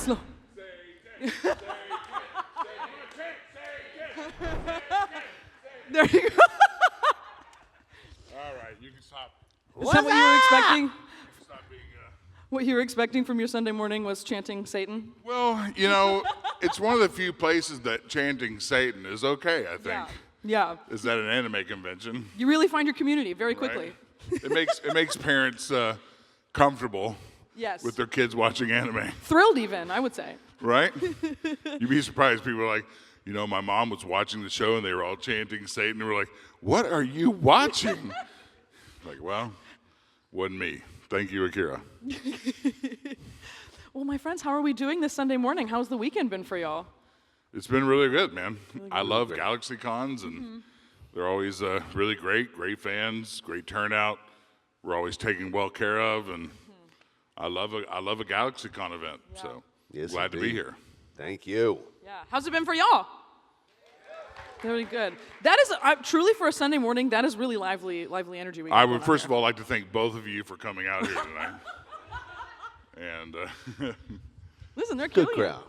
slow. There you go. All right, you can stop. Is that what you were expecting? Stop being. What you were expecting from your Sunday morning was chanting Satan? Well, you know, it's one of the few places that chanting Satan is okay, I think. Yeah. Is that an anime convention? You really find your community very quickly. Right? It makes parents comfortable Yes. with their kids watching anime. Thrilled even, I would say. Right? You'd be surprised. People are like, you know, my mom was watching the show and they were all chanting Satan. And we're like, what are you watching? Like, well, wasn't me. Thank you, Akira. Well, my friends, how are we doing this Sunday morning? How's the weekend been for y'all? It's been really good, man. I love GalaxyCons, and they're always really great fans, great turnout. We're always taken well care of, and I love a GalaxyCon event. Yeah. So Yes, glad to be indeed. here. Thank you. Yeah. How's it been for y'all? Very good. That is truly for a Sunday morning. That is really lively energy. We got I going would on first here. of all like to thank both of you for coming out here tonight. And Listen, they're Good killing it. crowd.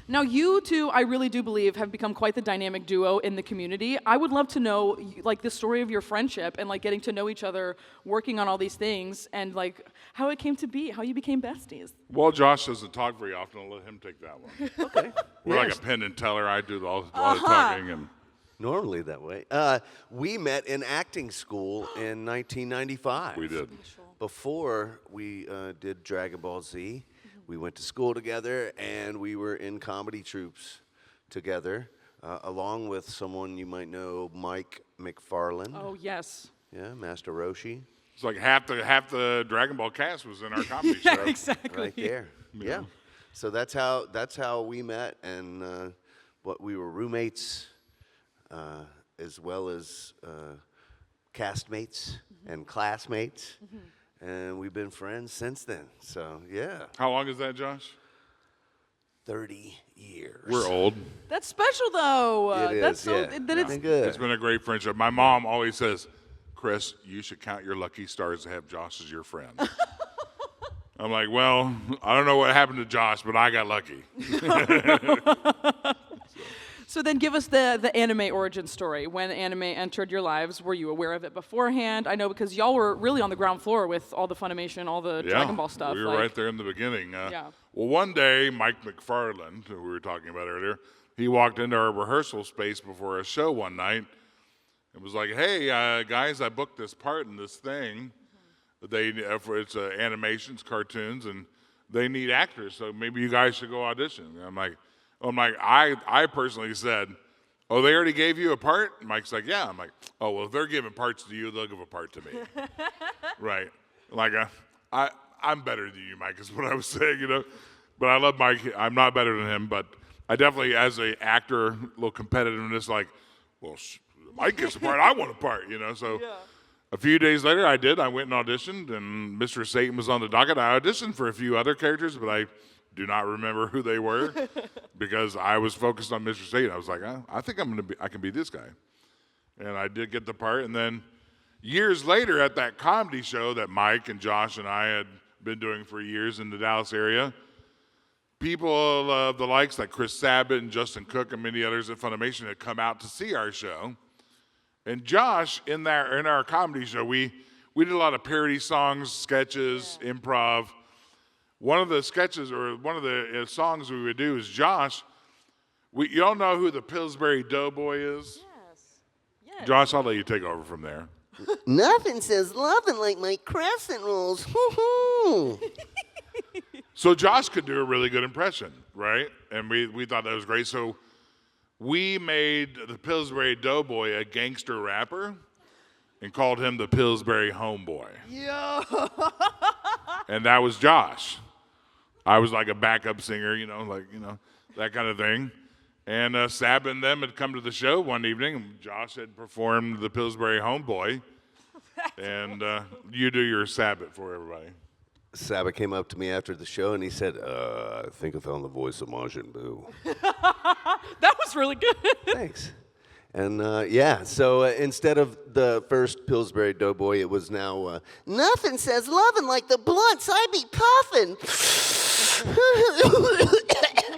Now, you two, I really do believe, have become quite the dynamic duo in the community. I would love to know, like, the story of your friendship and, like, getting to know each other, working on all these things, and, like, how it came to be, how you became besties. well, Josh doesn't talk very often. I'll let him take that one. Okay. We're like Yes. a Penn and Teller. I do all the talking, and Normally that way. We met in acting school in 1995. we did. Before we did Dragon Ball Z, we went to school together, and we were in comedy troupes together, along with someone you might know, Mike McFarland. Oh, yes. Yeah, Master Roshi, It's like half the Dragon Ball cast was in our comedy Yeah, show. exactly. right there. Yeah. So that's how we met, and we were roommates, as well as castmates and classmates. And we've been friends since then. So, yeah, How long is that, Josh? 30 years. We're old. That's special, though. It That's is, so. yeah. That it's Been good. It's been a great friendship. My mom always says, Chris, you should count your lucky stars to have Josh as your friend. I'm like, well, I don't know what happened to Josh, but I got lucky. So then give us the anime origin story. When anime entered your lives, were you aware of it beforehand? I know because y'all were really on the ground floor with all the Funimation, all the Dragon Ball stuff. We were right there in the beginning. Yeah. Well, one day, Mike McFarland, who we were talking about earlier, he walked into our rehearsal space before a show one night and was like, hey, guys, I booked this part in this thing. It's animations, cartoons, and they need actors, so maybe you guys should go audition. And I'm like, I personally said, oh, they already gave you a part? And Mike's like, yeah. I'm like, oh, well, if they're giving parts to you, they'll give a part to me. Right. Like, I'm better than you, Mike, is what I was saying, you know. But I love Mike. I'm not better than him, but I definitely, as an actor, a little competitiveness, like, well, Mike gets a part, I want a part, you know. So a few days later, I did. I went and auditioned, and Mr. Satan was on the docket. I auditioned for a few other characters, but I do not remember who they were because I was focused on Mr. Satan. I was like, I think I can be this guy. And I did get the part. And then years later at that comedy show that Mike and Josh and I had been doing for years in the Dallas area, people of the likes like Chris Sabat and Justin Cook and many others at Funimation had come out to see our show. And Josh, in our comedy show, we did a lot of parody songs, sketches, improv. One of the sketches or one of the songs we would do is Josh. You all know who the Pillsbury Doughboy is? Yes. Josh, I'll let you take over from there. Nothing says loving like my crescent rolls. Hoo-hoo. So Josh could do a really good impression, right? And we thought that was great. So we made the Pillsbury Doughboy a gangster rapper and called him the Pillsbury Homeboy. Yo. And that was Josh. I was like a backup singer, that kind of thing. And Sab and them had come to the show one evening, and Josh had performed the Pillsbury Homeboy. And you do your Sabbath for everybody. Sabat came up to me after the show, and he said, I think I found the voice of Majin Buu. That was really good. Thanks. And so instead of the first Pillsbury Doughboy, it was now, nothing says loving like the blunts I be puffin'.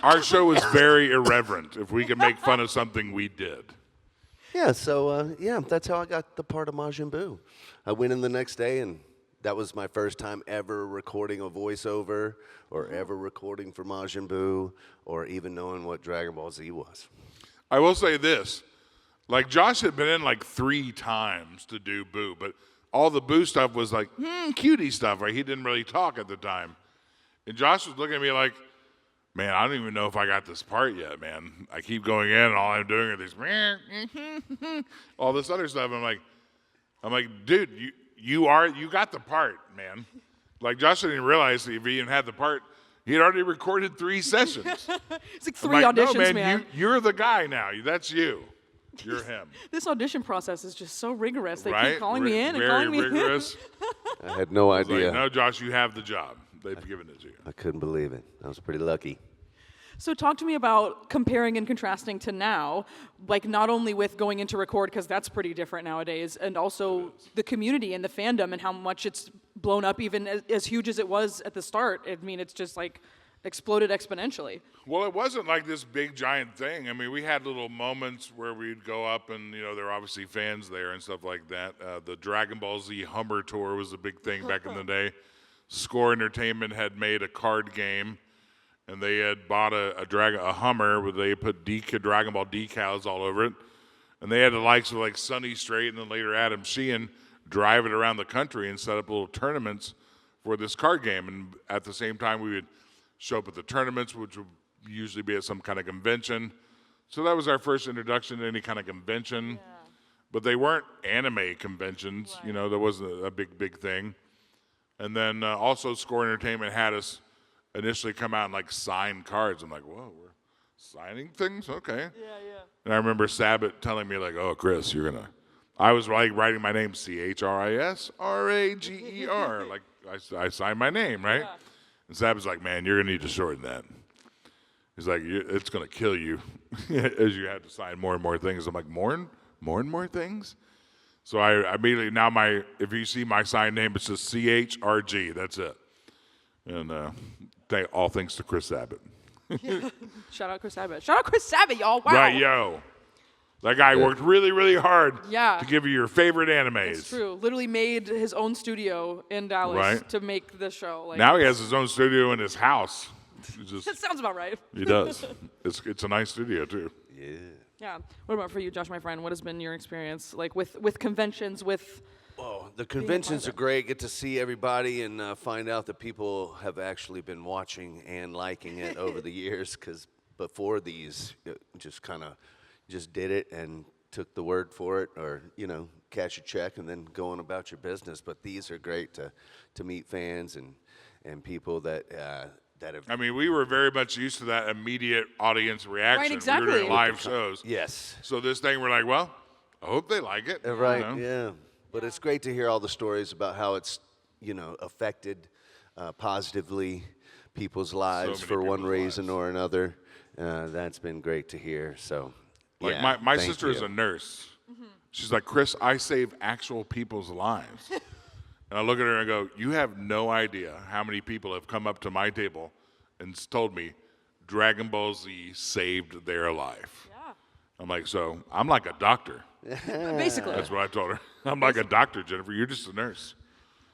Our show is very irreverent. If we can make fun of something, we did. Yeah, so that's how I got the part of Majin Buu. I went in the next day, and that was my first time ever recording a voiceover or ever recording for Majin Buu or even knowing what Dragon Ball Z was. I will say this. Like, Josh had been in like 3 times to do Boo, but all the Boo stuff was like, cutie stuff. Right? He didn't really talk at the time. And Josh was looking at me like, man, I don't even know if I got this part yet, man. I keep going in, and all I'm doing are these, all this other stuff. I'm like, dude, you got the part, man. Like, Josh didn't realize if he even had the part, he had already recorded 3 sessions. It's like 3 auditions, no, man. You're the guy now. That's you. You're him. This audition process is just so rigorous. They right? keep calling me in and calling me rigorous. I had no idea. Like, no, Josh, you have the job. They've given it to you. I couldn't believe it. I was pretty lucky. So talk to me about comparing and contrasting to now, like not only with going into record, because that's pretty different nowadays, and also the community and the fandom and how much it's blown up, even as huge as it was at the start. I mean, it's just like exploded exponentially. Well, it wasn't like this big giant thing. I mean, we had little moments where we'd go up and, there were obviously fans there and stuff like that. The Dragon Ball Z Hummer Tour was a big thing back in the day. Score Entertainment had made a card game, and they had bought a Hummer where they put Dragon Ball decals all over it. And they had the likes of like Sonny Strait and then later Adam Sheehan drive it around the country and set up little tournaments for this card game. And at the same time, we would show up at the tournaments, which would usually be at some kind of convention. So that was our first introduction to any kind of convention. Yeah. But they weren't anime conventions. Right. There wasn't a big thing. And then also Score Entertainment had us initially come out and like sign cards. I'm like, whoa, we're signing things? Okay. Yeah. And I remember Sabat telling me like, oh, Chris, I was like writing my name CHRISRAGER. Like I signed my name, right? Yeah. And Sabat's like, man, you're going to need to shorten that. He's like, it's going to kill you as you have to sign more and more things. I'm like, more and more things? So I immediately, now if you see my sign name, it's just CHRG. That's it. And all thanks to Chris Sabat. Shout out Chris Sabat. Shout out Chris Sabat, y'all. Wow. Right, yo. That guy worked really, really hard to give you your favorite animes. It's true. Literally made his own studio in Dallas to make the show. Like, now he has his own studio in his house. That sounds about right. He does. It's a nice studio, too. Yeah. What about for you, Josh, my friend? What has been your experience like with conventions, with... Oh, the conventions are great. Get to see everybody and find out that people have actually been watching and liking it over the years, because before these, just did it and took the word for it, or, cash a check and then go on about your business. But these are great to meet fans and people that have... I mean, we were very much used to that immediate audience reaction. Right, exactly. We were doing live shows. Yes. So this thing, we're like, well, I hope they like it. Right, yeah. But it's great to hear all the stories about how it's, affected positively people's lives for one reason or another. That's been great to hear. So, like my sister is a nurse. Mm-hmm. She's like, Chris, I save actual people's lives. And I look at her and I go, you have no idea how many people have come up to my table and told me Dragon Ball Z saved their life. Yeah. I'm like, so I'm like a doctor. Basically. That's what I told her. I'm like a doctor, Jennifer. You're just a nurse.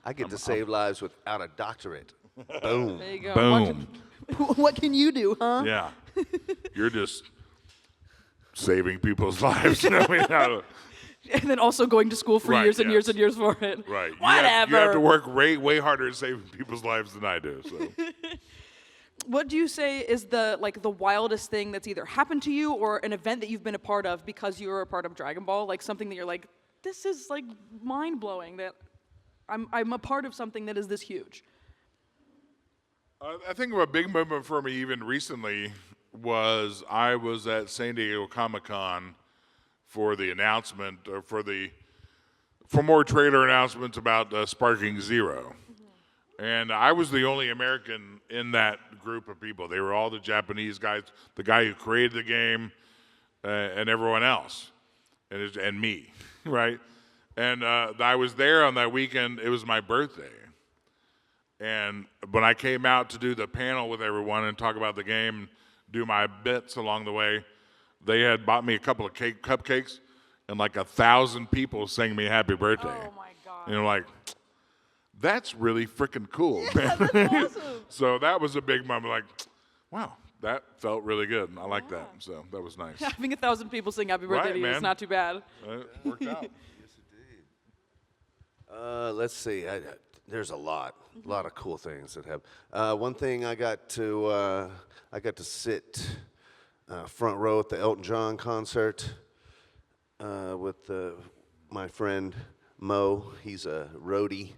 I get to save lives without a doctorate. Boom. There you go. Boom. What can you do, huh? Yeah. You're just saving people's lives. And then also going to school for years and years and years for it. Right. Whatever. You have to work way harder at saving people's lives than I do. So. What do you say is the wildest thing that's either happened to you or an event that you've been a part of because you were a part of Dragon Ball? Like something that you're like, this is like mind-blowing that I'm a part of something that is this huge. I think a big moment for me even recently was I was at San Diego Comic-Con for the announcement, or for more trailer announcements about Sparking Zero. Mm-hmm. And I was the only American in that group of people. They were all the Japanese guys, the guy who created the game, and everyone else, and me, right? And I was there on that weekend. It was my birthday. And when I came out to do the panel with everyone and talk about the game, do my bits along the way, they had bought me a couple of cupcakes, and like 1,000 people sang me happy birthday. Oh my God. And I'm like, that's really freaking cool. Yeah, that's awesome. So that was a big moment. Like, wow, that felt really good. I like that. So that was nice. Having 1,000 people sing happy birthday Right, to you is man. not too bad. It worked out. Let's see. There's a lot of cool things that have. One thing I got to sit front row at the Elton John concert with my friend Mo. He's a roadie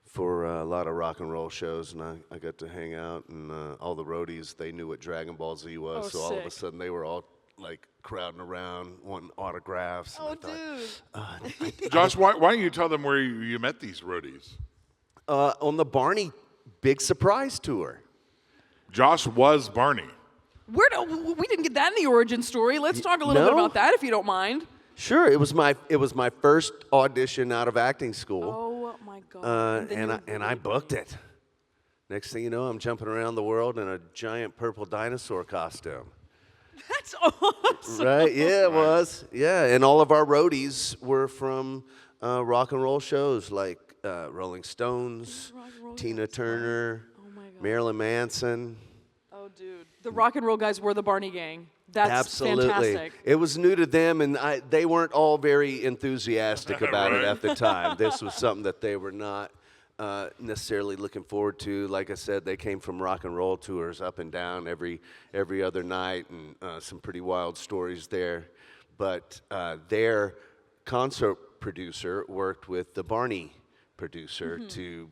for a lot of rock and roll shows, and I got to hang out, and all the roadies, they knew what Dragon Ball Z was, Oh, so all of a sick. sudden they were all like crowding around wanting autographs. Oh, and I thought, dude. Josh, why don't you tell them where you met these roadies? on the Barney Big Surprise Tour. Josh was Barney. We didn't get that in the origin story. Let's talk a little bit No? about that, if you don't mind. Sure, it was my first audition out of acting school. Oh my God. And I booked it. Next thing you know, I'm jumping around the world in a giant purple dinosaur costume. That's awesome. Right? Yeah, it was. Yeah, and all of our roadies were from rock and roll shows like Rolling Stones, Rock and roll Tina guys. Turner, Oh my God. Marilyn Manson. Oh, dude. The rock and roll guys were the Barney gang. That's Absolutely. fantastic. It was new to them, and they weren't all very enthusiastic about it Right. at the time. This was something that they were not necessarily looking forward to. Like I said, they came from rock and roll tours up and down every other night, and some pretty wild stories there. But their concert producer worked with the Barney producer to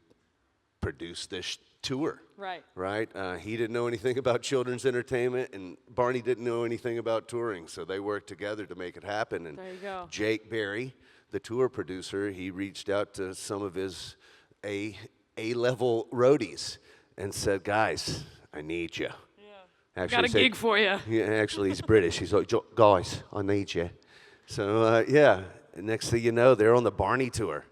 produce this tour. Right. Right? He didn't know anything about children's entertainment, and Barney didn't know anything about touring, so they worked together to make it happen. And There you go. Jake Berry, the tour producer, he reached out to some of his A-level roadies and said, "Guys, I need you." Yeah. Got a gig for you. Yeah, actually, he's British. He's like, "Guys, I need you." So, yeah, next thing you know, they're on the Barney tour.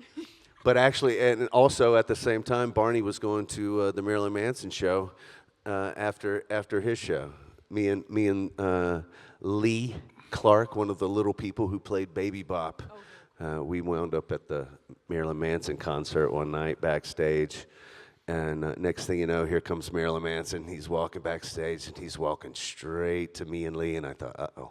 But actually, and also at the same time, Barney was going to the Marilyn Manson show after his show. Me and Lee Clark, one of the little people who played Baby Bop, we wound up at the Marilyn Manson concert one night backstage. And next thing you know, here comes Marilyn Manson. He's walking backstage, and he's walking straight to me and Lee. And I thought, uh-oh.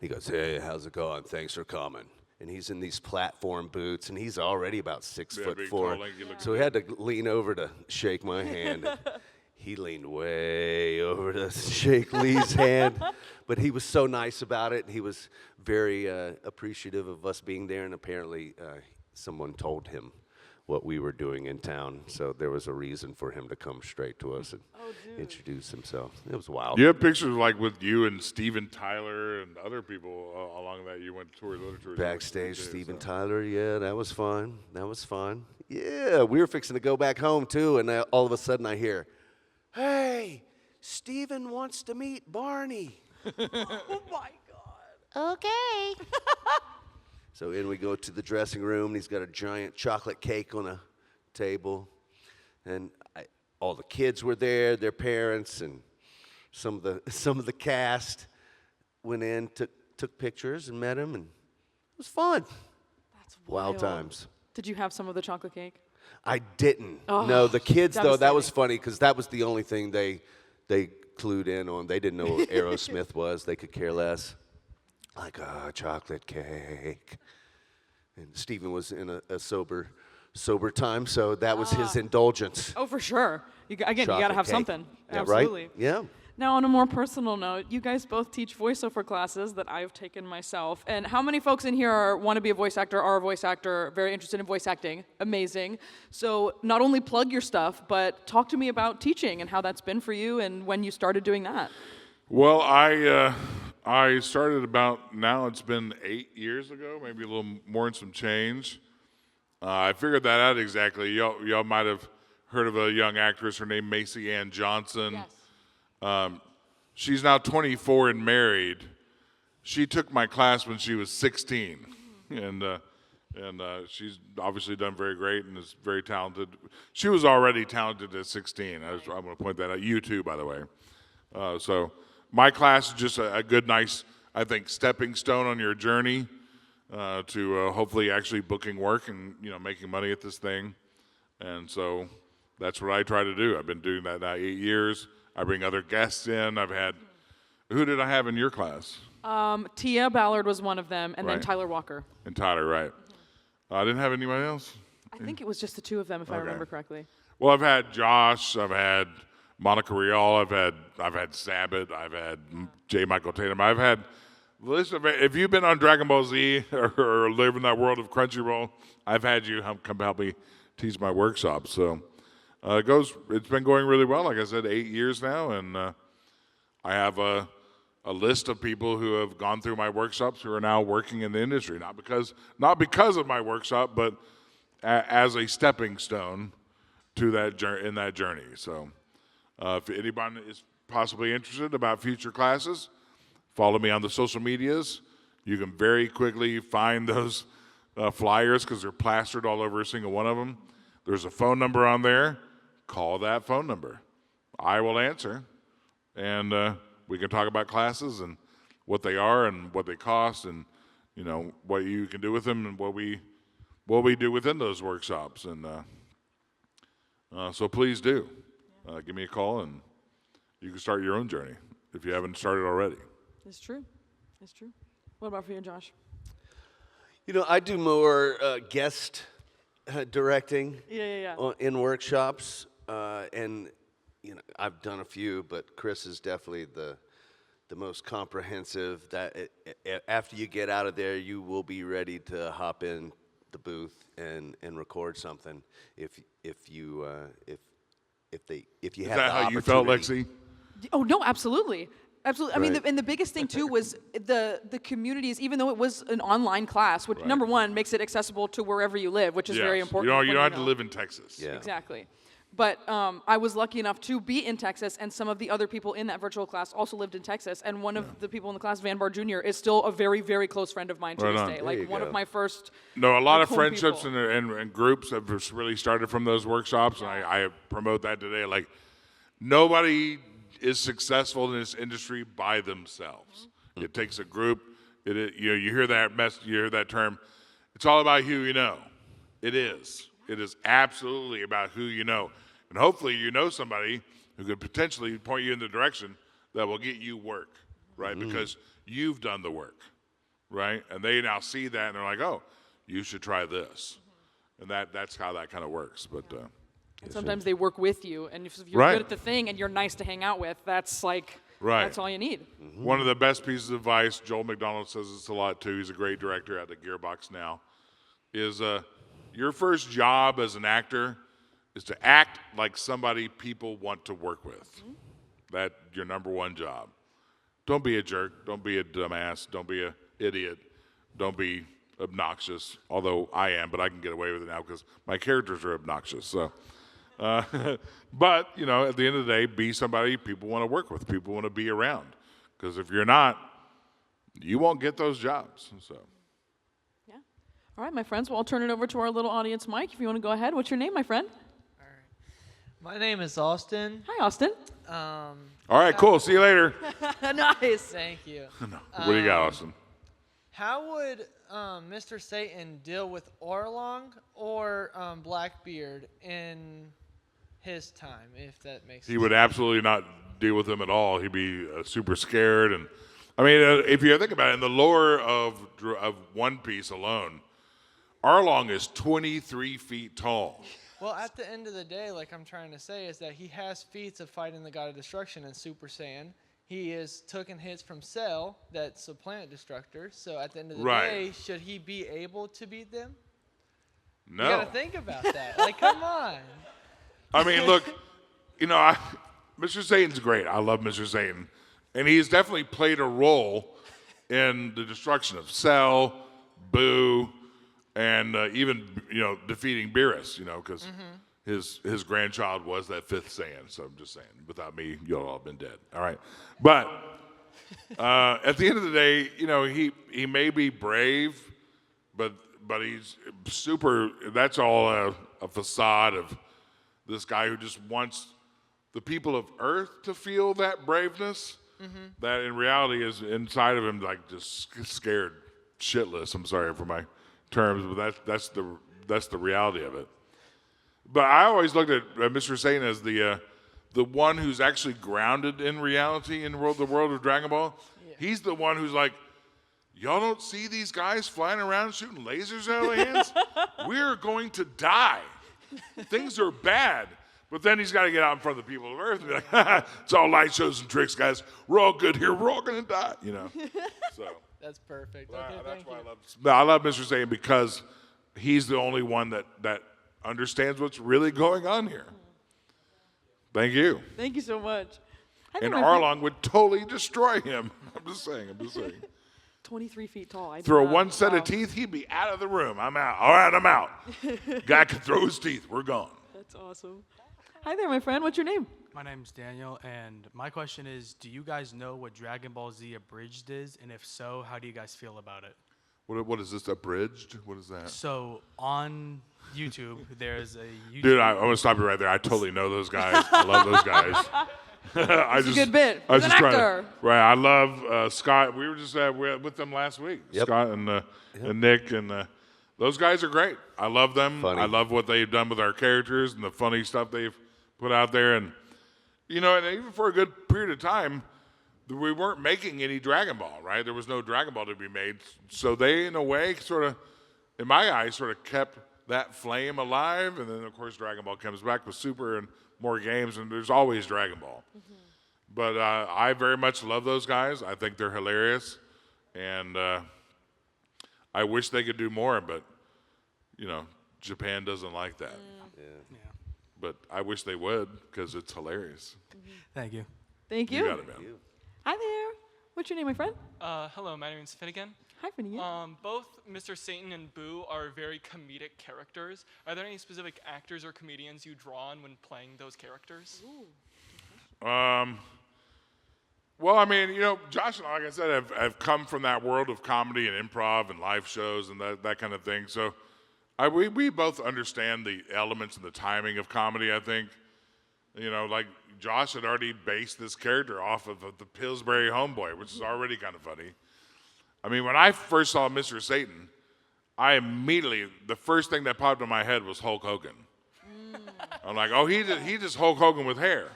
He goes, "Hey, how's it going? Thanks for coming." And he's in these platform boots, and he's already about 6'4". big, tall, lanky looking So he had to lean over to shake my hand. And he leaned way over to shake Lee's hand. But he was so nice about it. He was very appreciative of us being there, and apparently someone told him what we were doing in town. So there was a reason for him to come straight to us and introduce himself. It was wild. You have pictures like with you and Steven Tyler and other people along that you went tours, other tours. Backstage, too, Steven so. Tyler, yeah, that was fun. That was fun. Yeah, we were fixing to go back home too, and all of a sudden I hear, "Hey, Steven wants to meet Barney." Oh my God. Okay. So in we go to the dressing room, and he's got a giant chocolate cake on a table, and all the kids were there, their parents, and some of the cast went in, took pictures, and met him, and it was fun. That's Wild times. Did you have some of the chocolate cake? I didn't. Oh, No, the kids though, that was devastating. funny because that was the only thing they clued in on. They didn't know what Aerosmith was. They could care less. Like chocolate cake. And Stephen was in a sober time, so that was his indulgence. Oh, for sure. You got to Chocolate have cake. something. Yeah, Absolutely. Right? Yeah. Now, on a more personal note, you guys both teach voiceover classes that I've taken myself. And how many folks in here want to be a voice actor, are a voice actor, very interested in voice acting? Amazing. So not only plug your stuff, but talk to me about teaching and how that's been for you and when you started doing that. Well, I started about, now it's been 8 years ago, maybe a little more and some change. I figured that out exactly. Y'all might have heard of a young actress, her name Macy Ann Johnson. She's now 24 and married. She took my class when she was 16, and she's obviously done very great and is very talented. She was already talented at 16. I'm going to point that out. You too, by the way. So my class is just a good, nice, I think, stepping stone on your journey to hopefully actually booking work and making money at this thing. And so that's what I try to do. I've been doing that now 8 years. I bring other guests in. Who did I have in your class? Tia Ballard was one of them, and then Right. Tyler Walker. And Tyler, right. I didn't have anybody else? I think it was just the two of them, if I remember correctly. Well, I've had Josh, I've had Monica Rial, I've had Sabbath, I've had J. Michael Tatum. I've had if you've been on Dragon Ball Z or live in that world of Crunchyroll, I've had you come help me teach my workshop. So it's been going really well. Like I said, 8 years now, and I have a list of people who have gone through my workshops who are now working in the industry, not because of my workshop, but as a stepping stone to that journey. So if anyone is possibly interested about future classes, follow me on the social medias. You can very quickly find those flyers because they're plastered all over a single one of them. There's a phone number on there. Call that phone number. I will answer, and we can talk about classes and what they are and what they cost, and what you can do with them and what we do within those workshops. And so please do give me a call, and you can start your own journey if you haven't started already. It's true. It's true. What about for you, Josh? I do more guest directing in workshops, and I've done a few, but Chris is definitely the most comprehensive. That after you get out of there, you will be ready to hop in the booth and record something if you have the opportunity. Is that how you felt, Lexi? Oh no, absolutely. Absolutely. Right. I mean, and the biggest thing too was the communities. Even though it was an online class, which number one makes it accessible to wherever you live, which is very important. You don't have to live in Texas. Yeah. Exactly. But I was lucky enough to be in Texas, and some of the other people in that virtual class also lived in Texas. And one of the people in the class, Van Bar Jr., is still a very, very close friend of mine to this day. There you Like one go. of my first. No, a lot of home friendships people. and groups have just really started from those workshops, and I promote that today. Like, nobody is successful in this industry by themselves. It takes a group. You hear that you hear that term. It's all about who you know. It is. It is absolutely about who you know. And hopefully you know somebody who could potentially point you in the direction that will get you work, right? Because you've done the work, right? And they now see that and they're like, oh, you should try this. And that's how that kind of works. But And sometimes they work with you, and if you're good at the thing and you're nice to hang out with, that's like that's all you need. One of the best pieces of advice, Joel McDonald says this a lot too, he's a great director at the Gearbox now, is your first job as an actor is to act like somebody people want to work with. That's your number one job. Don't be a jerk. Don't be a dumbass. Don't be an idiot. Don't be obnoxious, although I am, but I can get away with it now because my characters are obnoxious. So, but, at the end of the day, be somebody people want to work with, people want to be around. Because if you're not, you won't get those jobs. So. Yeah. All right, my friends. Well, I'll turn it over to our little audience mic. If you want to go ahead. What's your name, my friend? My name is Austin. Hi, Austin. All right, cool. See you later. Nice. Thank you. What do you got, Austin? How would Mr. Satan deal with Arlong or Blackbeard in his time, if that makes sense? He would absolutely not deal with them at all. He'd be super scared. And I mean, if you think about it, in the lore of One Piece alone, Arlong is 23 feet tall. Well, at the end of the day, like I'm trying to say, is that he has feats of fighting the God of Destruction in Super Saiyan. He is taking hits from Cell, that's a planet destructor. So at the end of the day, should he be able to beat them? No. You gotta think about that. Like, come on. I mean, look, Mr. Satan's great. I love Mr. Satan. And he's definitely played a role in the destruction of Cell, Buu, and even, defeating Beerus, because his grandchild was that fifth Saiyan. So I'm just saying, without me, you'll all have been dead. All right. But at the end of the day, he may be brave, but he's super, that's all a facade of this guy who just wants the people of Earth to feel that braveness that in reality is inside of him, like just scared shitless. I'm sorry for my terms, but that's the reality of it. But I always looked at Mr. Satan as the one who's actually grounded in reality in the world of Dragon Ball. Yeah. He's the one who's like, y'all don't see these guys flying around shooting lasers out of their hands? We're going to die. Things are bad. But then he's got to get out in front of the people of Earth and be like, it's all light shows and tricks, guys. We're all good here. We're all going to die, you know. So That's perfect. that's Thank why you. I love Mr. Satan because he's the only one that understands what's really going on here. Thank you. Thank you so much. And Arlong would totally destroy him. I'm just saying. 23 feet tall. I Throw did not- one set wow. of teeth, he'd be out of the room. I'm out. All right, I'm out. Guy can throw his teeth. We're gone. That's awesome. Hi there, my friend. What's your name? My name's Daniel, and my question is, do you guys know what Dragon Ball Z Abridged is? And if so, how do you guys feel about it? What is this, abridged? What is that? So on YouTube, there's a YouTube... Dude, I'm going to stop you right there. I totally know those guys. I love those guys. It's a good bit. I was He's just an trying actor. to, right, I love Scott. We were just with them last week. Yep. Scott and Nick, and those guys are great. I love them. Funny. I love what they've done with our characters and the funny stuff they've put out there. And, you know, and even for a good period of time, we weren't making any Dragon Ball, right? There was no Dragon Ball to be made. So they, in a way, sort of, in my eyes, sort of kept that flame alive. And then, of course, Dragon Ball comes back with Super and more games, and there's always Dragon Ball. But I very much love those guys. I think they're hilarious. And I wish they could do more, but, you know, Japan doesn't like that. Yeah. But I wish they would because it's hilarious. Thank you. Thank you. You got it, man. Hi there. What's your name, my friend? Hello, my name is Finnegan. Hi, Finnegan. Both Mr. Satan and Boo are very comedic characters. Are there any specific actors or comedians you draw on when playing those characters? Well, I mean, you know, Josh and I, like I said, have come from that world of comedy and improv and live shows and that kind of thing. So we both understand the elements and the timing of comedy, I think. You know, like Josh had already based this character off of the Pillsbury Homeboy, which is already kind of funny. I mean, when I first saw Mr. Satan, the first thing that popped in my head was Hulk Hogan. I'm like, oh, he just Hulk Hogan with hair.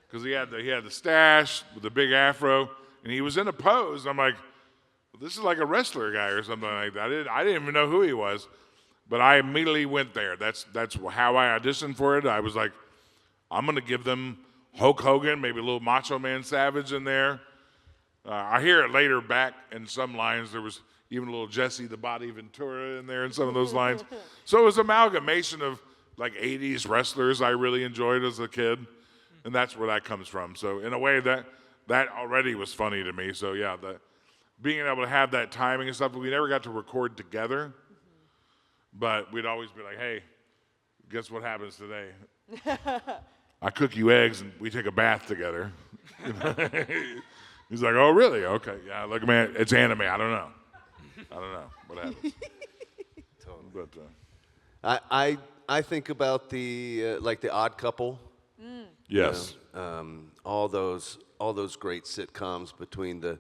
Because he had the stash with the big afro, and he was in a pose. I'm like, well, this is like a wrestler guy or something like that. I didn't even know who he was, but I immediately went there. That's how I auditioned for it. I was like, I'm going to give them Hulk Hogan, maybe a little Macho Man Savage in there. I hear it later back in some lines. There was even a little Jesse the Body Ventura in there in some of those lines. So it was an amalgamation of like 80s wrestlers I really enjoyed as a kid. And that's where that comes from. So in a way, that already was funny to me. So yeah, being able to have that timing and stuff, we never got to record together. But we'd always be like, hey, guess what happens today? I cook you eggs and we take a bath together. He's like, oh, really? Okay. Yeah, look, man, it's anime. I don't know what happens. But I think about the like the Odd Couple. yes. All those great sitcoms between the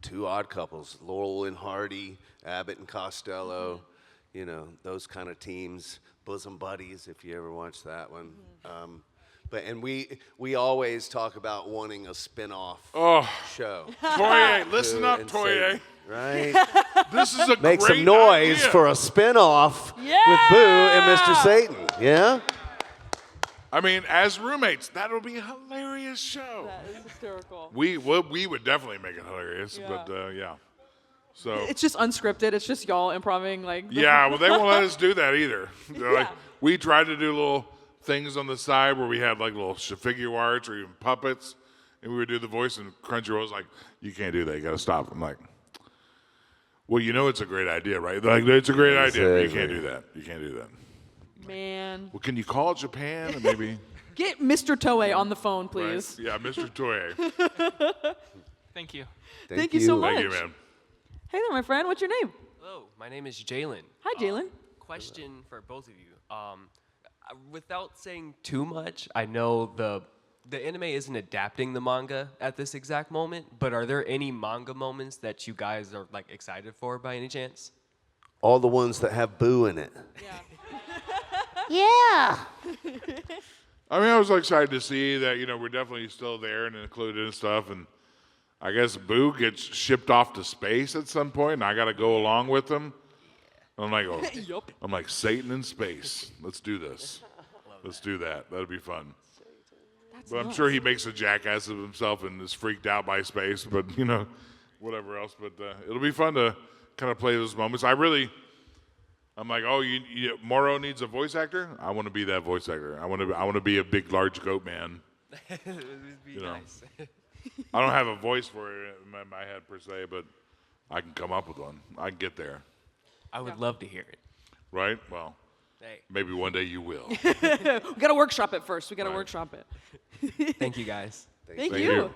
two odd couples, Laurel and Hardy, Abbott and Costello, those kind of teams, Bosom Buddies, if you ever watched that one. And we always talk about wanting a spin-off show. Toye, listen up, and Toye. Satan, right? This is a Make great some noise idea. for a spin-off with Boo and Mr. Satan. Yeah? I mean, as roommates, that'll be a hilarious show. That is hysterical. We would definitely make it hilarious, Yeah. but yeah. So It's just unscripted. It's just y'all improving like. yeah, well, they won't let us do that either. They're like, Yeah. we tried to do little things on the side where we had like little figure arts or even puppets, and we would do the voice, and Crunchyroll was like, "You can't do that. You got to stop." I'm like, "Well, you know it's a great idea, right? Like, it's a great idea, but you can't do that. You can't do that." Man. Well, can you call Japan and maybe? Get Mr. Toei on the phone, Right? please. Yeah, Mr. Toye. Thank you. Thank you so much. Thank you, man. Hey there, my friend. What's your name? Hello, my name is Jalen. Hi, Jalen. Question for both of you. Without saying too much, I know the anime isn't adapting the manga at this exact moment, but are there any manga moments that you guys are like excited for by any chance? All the ones that have Boo in it. Yeah. I mean, I was excited to see that, we're definitely still there and included and stuff. And I guess Boo gets shipped off to space at some point, and I got to go along with him. I'm like, I'm like, Satan in space. Let's do this. Let's do that. That'd be fun. But I'm sure he makes a jackass of himself and is freaked out by space, but, whatever else. But it'll be fun to kind of play those moments. I'm like, Moro needs a voice actor? I want to be that voice actor. I want to be a big, large goat man. It would be nice. I don't have a voice for it in my head per se, but I can come up with one. I can get there. I would love to hear it. Right? Well, maybe one day you will. We got to workshop it first. We got to workshop it. Thank you, guys. Thank you.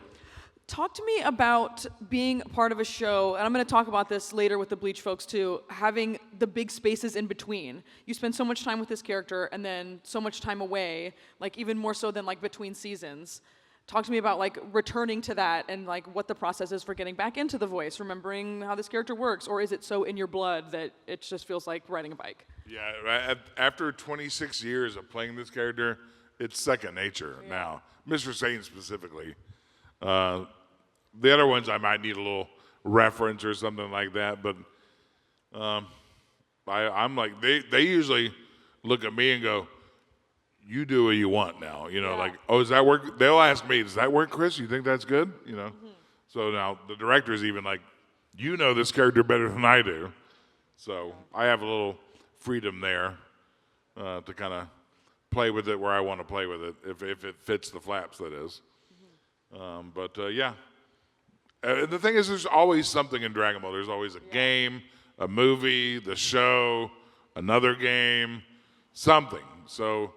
Talk to me about being part of a show, and I'm going to talk about this later with the Bleach folks too, having the big spaces in between. You spend so much time with this character and then so much time away, like even more so than like between seasons. Talk to me about like returning to that and like what the process is for getting back into the voice, remembering how this character works, or is it so in your blood that it just feels like riding a bike? Yeah, after 26 years of playing this character, it's second nature now. Mr. Satan specifically. The other ones I might need a little reference or something like that, but I'm like, they usually look at me and go, you do what you want now. Like, does that work? They'll ask me, does that work, Chris? You think that's good? So now the director's even like, this character better than I do. So I have a little freedom there to kind of play with it where I want to play with it, if it fits the flaps, that is. The thing is, there's always something in Dragon Ball. There's always a game, a movie, the show, another game, something. So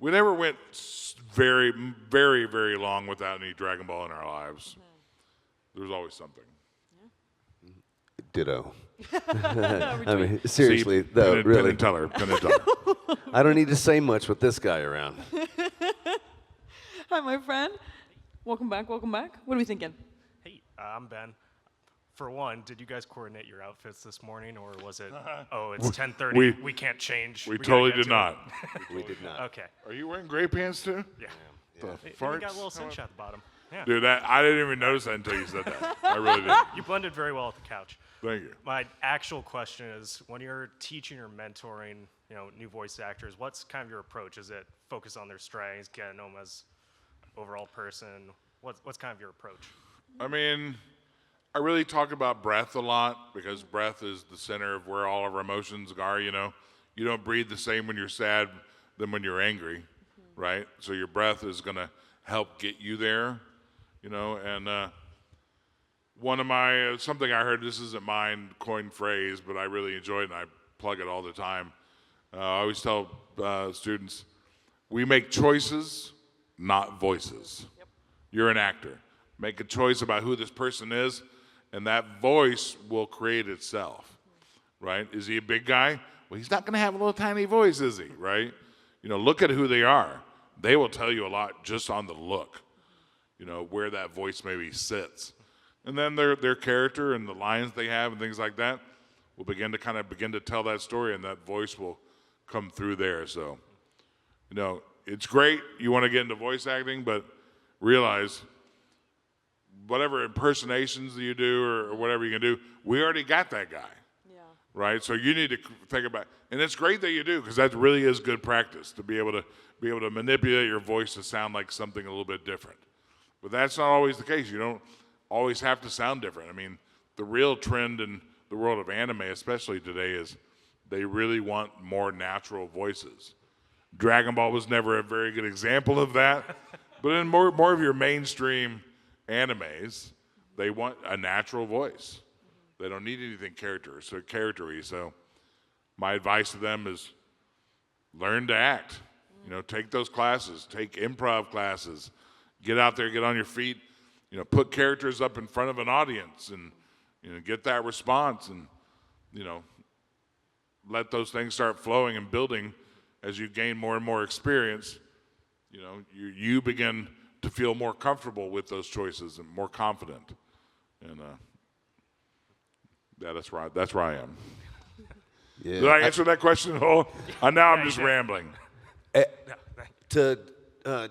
we never went very, very, very long without any Dragon Ball in our lives. There's always something. Ditto. I mean, seriously, though, really. Penn and Teller. I don't need to say much with this guy around. Hi, my friend. Welcome back. What are we thinking? Hey, I'm Ben. For one, did you guys coordinate your outfits this morning, or was it, it's 10:30, we can't change? We totally did not. We did not. Okay. Are you wearing gray pants too? Yeah. The And you farts? got a little cinch at the bottom. Yeah. Dude, I didn't even notice that until you said that. I really didn't. You blended very well at the couch. Thank you. My actual question is, when you're teaching or mentoring, new voice actors, what's kind of your approach? Is it focus on their strengths, getting them as overall person? What's kind of your approach? I mean, I really talk about breath a lot because breath is the center of where all of our emotions are, You don't breathe the same when you're sad than when you're angry, right? So your breath is going to help get you there, and one of my, something I heard, this isn't mine, coined phrase, but I really enjoy it and I plug it all the time. I always tell students, we make choices, not voices. Yep. You're an actor. Make a choice about who this person is, and that voice will create itself, right? Is he a big guy? Well, he's not going to have a little tiny voice, is he, right? Look at who they are. They will tell you a lot just on the look, where that voice maybe sits. And then their character and the lines they have and things like that will begin to tell that story, and that voice will come through there. So, it's great. You want to get into voice acting, but realize whatever impersonations you do or whatever you can do, we already got that guy. Yeah. Right? So you need to think about, and it's great that you do, because that really is good practice to be able to manipulate your voice to sound like something a little bit different. But that's not always the case. You don't always have to sound different. I mean, the real trend in the world of anime, especially today, is they really want more natural voices. Dragon Ball was never a very good example of that, but in more of your mainstream animes, they want a natural voice. They don't need anything charactery. So my advice to them is learn to act. Take those classes, take improv classes, get out there, get on your feet, put characters up in front of an audience and, get that response and, let those things start flowing and building as you gain more and more experience, you begin to feel more comfortable with those choices and more confident. And that's where I am. Yeah. Did I answer that question? Oh, now I'm just rambling. To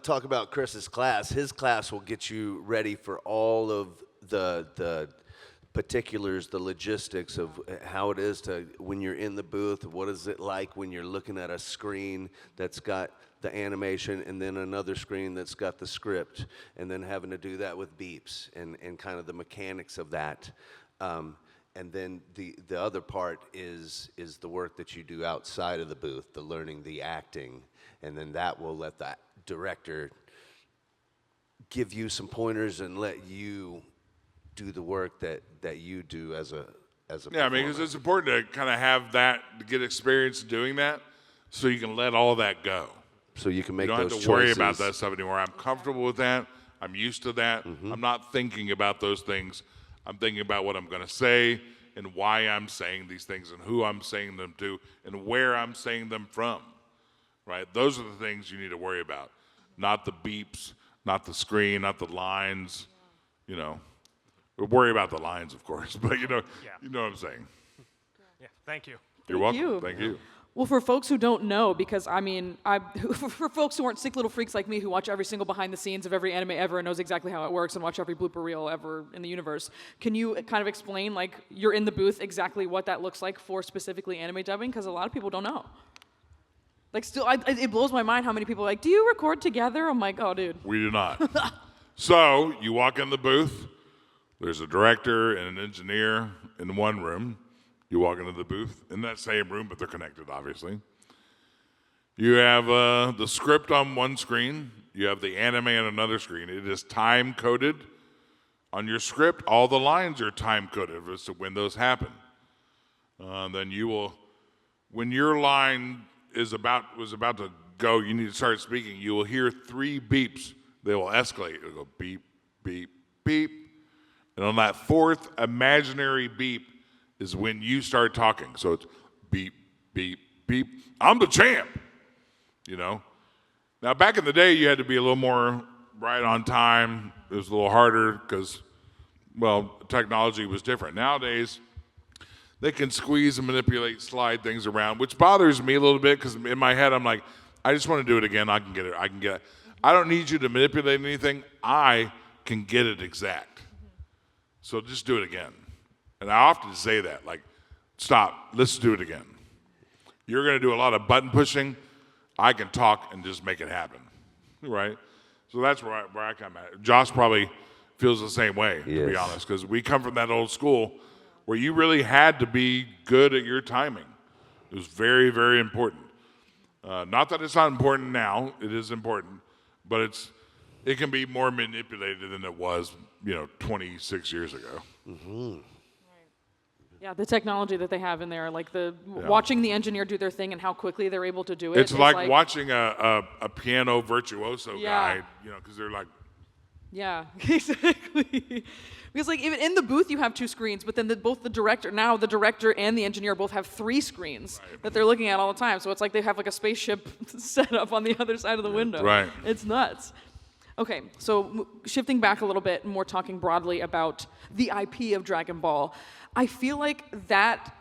talk about Chris's class, his class will get you ready for all of the particulars, the logistics of how it is to when you're in the booth. What is it like when you're looking at a screen that's got the animation and then another screen that's got the script, and then having to do that with beeps and kind of the mechanics of that. And then the other part is the work that you do outside of the booth, the learning, the acting, and then that will let the director give you some pointers and let you do the work that you do as a Yeah, I mean, because it's important to kind of have that, to get experience doing that, so you can let all that go. So you can make you don't those have to worry choices. about that stuff anymore. I'm comfortable with that. I'm used to that. I'm not thinking about those things. I'm thinking about what I'm going to say and why I'm saying these things and who I'm saying them to and where I'm saying them from, right? Those are the things you need to worry about, not the beeps, not the screen, not the lines, We worry about the lines, of course, but you know what I'm saying. Yeah, thank you. You're welcome. Thank you. Well, for folks who don't know, because for folks who aren't sick little freaks like me who watch every single behind the scenes of every anime ever and knows exactly how it works and watch every blooper reel ever in the universe, can you kind of explain, like, you're in the booth, exactly what that looks like for specifically anime dubbing? Because a lot of people don't know. Like, still, it blows my mind how many people are like, do you record together? I'm like, oh, dude. We do not. So you walk in the booth. There's a director and an engineer in one room. You walk into the booth in that same room, but they're connected, obviously. You have the script on one screen. You have the anime on another screen. It is time-coded. On your script, all the lines are time-coded as to when those happen. Then you will, when your line was about to go, you need to start speaking, you will hear 3 beeps. They will escalate. It'll go beep, beep, beep. And on that 4th imaginary beep is when you start talking. So it's beep, beep, beep. I'm the champ, Now, back in the day, you had to be a little more right on time. It was a little harder because, technology was different. Nowadays, they can squeeze and manipulate, slide things around, which bothers me a little bit because in my head, I'm like, I just want to do it again. I can get it. I don't need you to manipulate anything. I can get it exact. So just do it again. And I often say that, like, stop, let's do it again. You're going to do a lot of button pushing. I can talk and just make it happen, right? So that's where I come at. Josh probably feels the same way, to be honest, because we come from that old school where you really had to be good at your timing. It was very, very important. Not that it's not important now. It is important. But it can be more manipulated than it was, 26 years ago. Mm-hmm. Yeah, the technology that they have in there, like watching the engineer do their thing and how quickly they're able to do it. It's like watching a piano virtuoso guy, because they're like. Yeah, exactly. Because like even in the booth you have 2 screens, but then both the director and the engineer both have 3 screens that they're looking at all the time. So it's like they have like a spaceship set up on the other side of the window. Right. It's nuts. Okay, so shifting back a little bit and more talking broadly about the IP of Dragon Ball, I feel like that,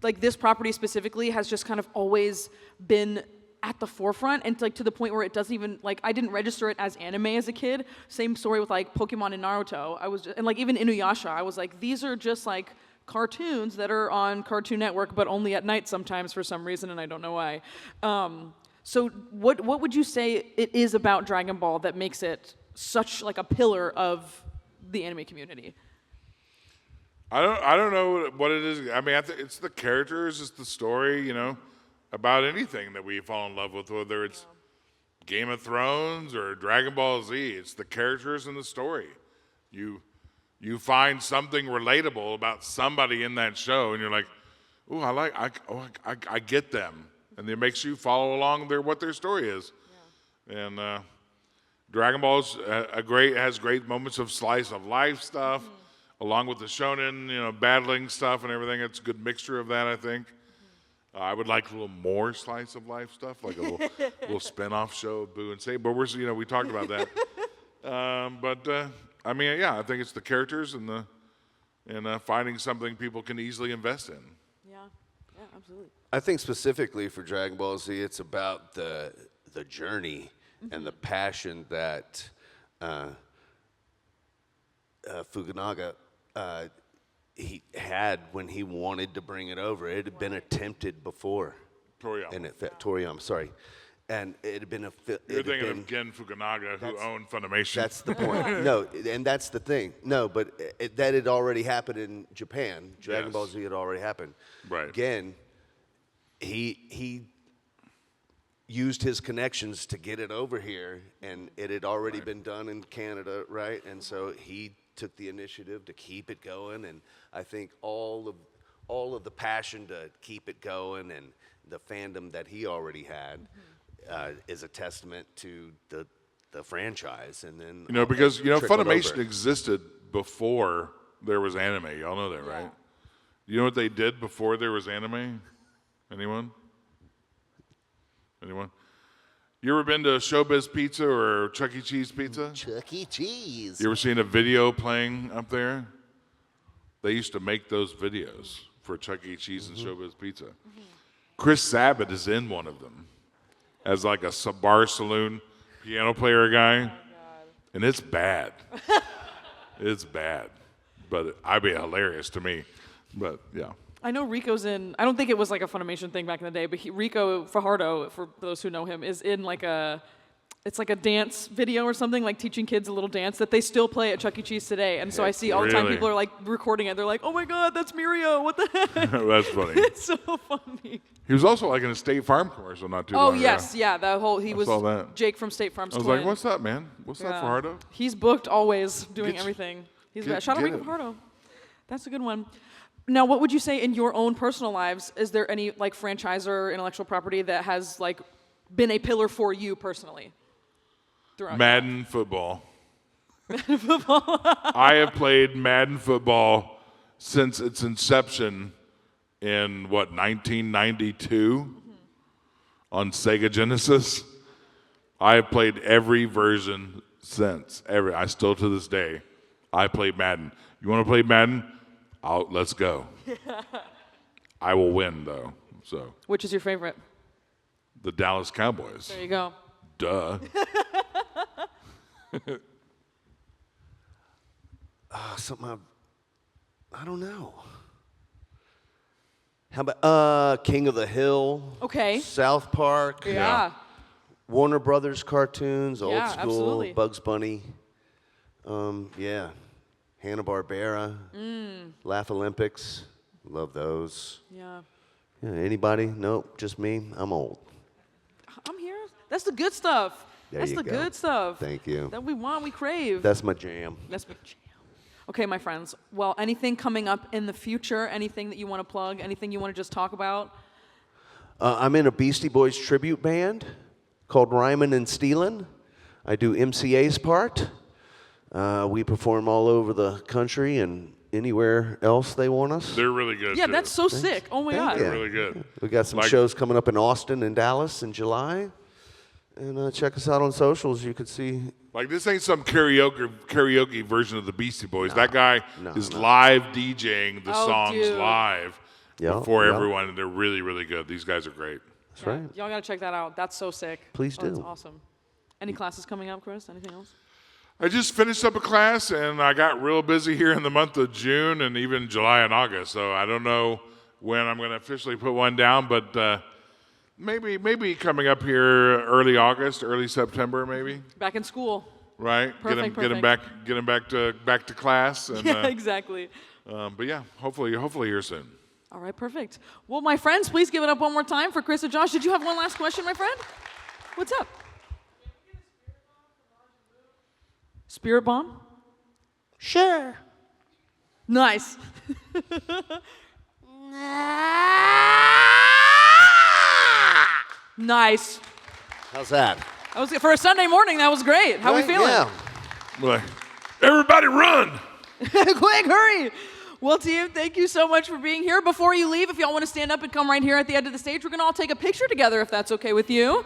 like this property specifically, has just kind of always been at the forefront and like to the point where it doesn't even, like, I didn't register it as anime as a kid. Same story with like Pokemon and Naruto. And like even Inuyasha, I was like, these are just like cartoons that are on Cartoon Network, but only at night sometimes for some reason, and I don't know why. So what would you say it is about Dragon Ball that makes it such like a pillar of the anime community? I don't know what it is. I mean, it's the characters, it's the story, about anything that we fall in love with, whether it's Game of Thrones or Dragon Ball Z. It's the characters and the story. You find something relatable about somebody in that show, and you're like, "Ooh, I get them," and it makes you follow along what their story is. Yeah. And Dragon Ball's has great moments of slice of life stuff, along with the shonen, battling stuff and everything. It's a good mixture of that, I think. I would like a little more slice of life stuff, like a little spin-off show of Boo and Say. But we talked about that. I mean, yeah, I think it's the characters and finding something people can easily invest in. Yeah, absolutely. I think specifically for Dragon Ball Z, it's about the journey and the passion that Fukunaga he had when he wanted to bring it over. It had been attempted before. Toriyama, sorry. And it had been You're thinking of Gen Fukunaga, who owned Funimation. That's the point. No, and that's the thing. No, but that had already happened in Japan. Dragon Ball Z had already happened. Right. Again, he used his connections to get it over here, and it had already been done in Canada, right? And so he took the initiative to keep it going, and I think all of the passion to keep it going and the fandom that he already had is a testament to the franchise. And then because Funimation over. existed before there was anime. Y'all know that, right? You know what they did before there was anime? Anyone? You ever been to Showbiz Pizza or Chuck E. Cheese Pizza? Chuck E. Cheese. You ever seen a video playing up there? They used to make those videos for Chuck E. Cheese and Showbiz Pizza. Chris Sabat is in one of them as like a bar saloon piano player guy. And it's bad. It's bad. But I'd be hilarious to me. But yeah. I know Rico's in, I don't think it was like a Funimation thing back in the day, but Rico Fajardo, for those who know him, is in it's like a dance video or something, like teaching kids a little dance that they still play at Chuck E. Cheese today. And so I see all the time people are like recording it. They're like, oh my God, that's Mirio. What the heck? That's funny. It's so funny. He was also like in a State Farm commercial not too long ago. Oh, yes. Yeah. He was saw that. Jake from State Farm's I was twin. like, what's up, man? What's up, Fajardo? He's booked always doing everything. He's bad. Shout out Rico Fajardo. That's a good one. Now, what would you say in your own personal lives? Is there any like franchise or intellectual property that has like been a pillar for you personally? Madden football. Madden football. I have played Madden football since its inception in 1992 on Sega Genesis. I have played every version since. I still to this day, I play Madden. You want to play Madden? Let's go. I will win though. So. Which is your favorite? The Dallas Cowboys. There you go. Duh. Something I don't know. How about King of the Hill? Okay. South Park. Yeah. Warner Brothers cartoons, old Yeah, school, absolutely. Bugs Bunny. Yeah. Hanna-Barbera. Laugh Olympics. Love those. Yeah. Yeah. Anybody? Nope. Just me. I'm old. I'm here. That's the good stuff. There That's you the go. good stuff. Thank you. That we want, we crave. That's my jam. That's my jam. Okay, my friends. Well, anything coming up in the future? Anything that you want to plug? Anything you want to just talk about? I'm in a Beastie Boys tribute band called Rhymin' and Stealin'. I do MCA's part. We perform all over the country and anywhere else they want us. They're really good. Yeah, too. that's so sick. Oh my God. They're really good. We got some shows coming up in Austin and Dallas in July. And check us out on socials. You can see. Like, this ain't some karaoke version of the Beastie Boys. That guy is live DJing the songs live before everyone, and they're really, really good. These guys are great. That's right. Y'all got to check that out. That's so sick. Please do. That's awesome. Any classes coming up, Chris? Anything else? I just finished up a class, and I got real busy here in the month of June and even July and August. So I don't know when I'm going to officially put one down, but maybe coming up here early August, early September, maybe. Back in school. Right. Perfect, get him back to class. And, yeah, exactly. But yeah, hopefully here soon. All right, perfect. Well, my friends, please give it up one more time for Chris and Josh. Did you have one last question, my friend? What's up? Spirit bomb? Sure. Nice. Nice. How's that? For a Sunday morning, that was great. How are we feeling? Yeah. Like, everybody run! Quick, hurry! Well, team, thank you so much for being here. Before you leave, if y'all want to stand up and come right here at the end of the stage, we're going to all take a picture together if that's okay with you.